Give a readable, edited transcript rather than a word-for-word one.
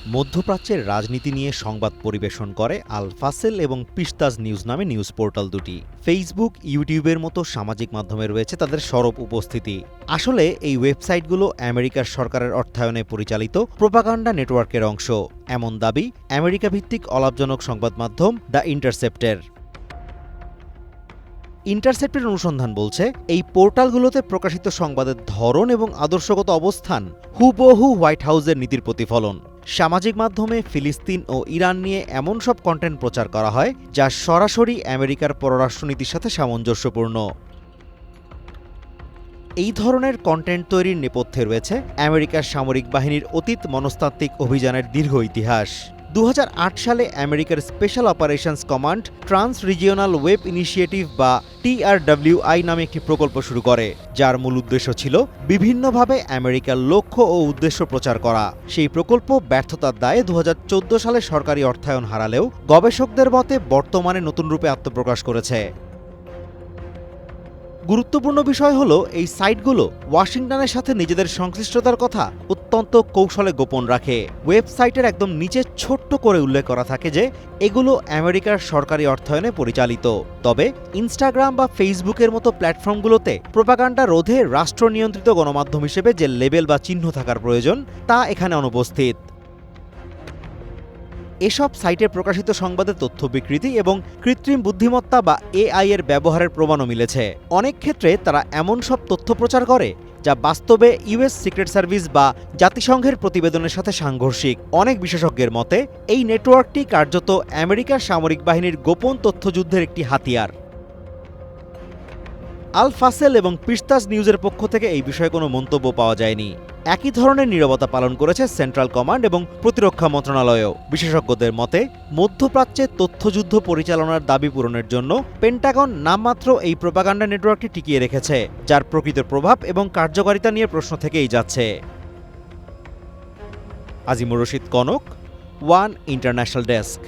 মধ্যপ্রাচ্যের রাজনীতি নিয়ে সংবাদ পরিবেশন করে আল ফাসেল এবং পিশতাজ নিউজ নামে নিউজ পোর্টাল দুটি। ফেসবুক, ইউটিউবের মতো সামাজিক মাধ্যমে রয়েছে তাদের সরব উপস্থিতি। আসলে এই ওয়েবসাইটগুলো আমেরিকার সরকারের অর্থায়নে পরিচালিত প্রোপাগান্ডা নেটওয়ার্কের অংশ, এমন দাবি আমেরিকা ভিত্তিক অলাভজনক সংবাদ মাধ্যম দ্য ইন্টারসেপ্টের। ইন্টারসেপ্টের অনুসন্ধান বলছে, এই পোর্টালগুলোতে প্রকাশিত সংবাদের ধরন এবং আদর্শগত অবস্থান হুবহু হোয়াইট হাউসের নীতির প্রতিফলন। সামাজিক মাধ্যমে ফিলিস্তিন ও ইরান নিয়ে এমন সব কন্টেন্ট প্রচার করা হয় যা সরাসরি আমেরিকার পররাষ্ট্রনীতির সাথে সামঞ্জস্যপূর্ণ। এই ধরনের কন্টেন্ট তৈরির নেপথ্যে রয়েছে আমেরিকার সামরিক বাহিনীর অতীত মনস্তাত্ত্বিক অভিযানের দীর্ঘ ইতিহাস। 2008 সালে আমেরিকার special operations command trans regional web initiative বা TRWI নামে একটি প্রকল্প শুরু করে, যার মূল উদ্দেশ্য ছিল বিভিন্নভাবে আমেরিকার লক্ষ্য ও উদ্দেশ্য প্রচার করা। সেই প্রকল্প ব্যর্থতার দায়ে 2014 সালে সরকারি অর্থায়ন হারালেও গবেষকদের মতে বর্তমানে নতুন রূপে আত্মপ্রকাশ করেছে। গুরুত্বপূর্ণ বিষয় হলো, এই সাইটগুলো ওয়াশিংটনের সাথে নিজেদের সংশ্লিষ্টতার কথা অত্যন্ত কৌশলে গোপন রাখে। ওয়েবসাইটের একদম নিচে ছোট্ট করে উল্লেখ করা থাকে যে এগুলো আমেরিকার সরকারি অর্থায়নে পরিচালিত। তবে ইনস্টাগ্রাম বা ফেসবুকের মতো প্ল্যাটফর্মগুলোতে প্রোপাগান্ডা রোধে রাষ্ট্র নিয়ন্ত্রিত গণমাধ্যম হিসেবে যে লেবেল বা চিহ্ন থাকার প্রয়োজন তা এখানে অনুপস্থিত। এসব সাইটে প্রকাশিত সংবাদে তথ্য বিকৃতি এবং কৃত্রিম বুদ্ধিমত্তা বা AI এর ব্যবহারের প্রমাণও মিলেছে। অনেক ক্ষেত্রে তারা এমন সব তথ্য প্রচার করে যা বাস্তবে US সিক্রেট সার্ভিস বা জাতিসংঘের প্রতিবেদনের সাথে সাংঘর্ষিক। অনেক বিশেষজ্ঞের মতে এই নেটওয়ার্কটি কার্যত আমেরিকার সামরিক বাহিনীর গোপন তথ্যযুদ্ধের একটি হাতিয়ার। আল ফাসেল এবং পিশতাজ নিউজের পক্ষ থেকে এই বিষয়ে কোনো মন্তব্য পাওয়া যায়নি। একই ধরনের নীরবতা পালন করেছে সেন্ট্রাল কমান্ড এবং প্রতিরক্ষা মন্ত্রণালয়ও। বিশেষজ্ঞদের মতে মধ্যপ্রাচ্যে তথ্যযুদ্ধ পরিচালনার দাবি পূরণের জন্য পেন্টাগন নামমাত্র এই প্রোপাগান্ডা নেটওয়ার্কটি টিকিয়ে রেখেছে, যার প্রকৃত প্রভাব এবং কার্যকারিতা নিয়ে প্রশ্ন থেকেই যাচ্ছে। Azimur Rashid Kanak, one international desk.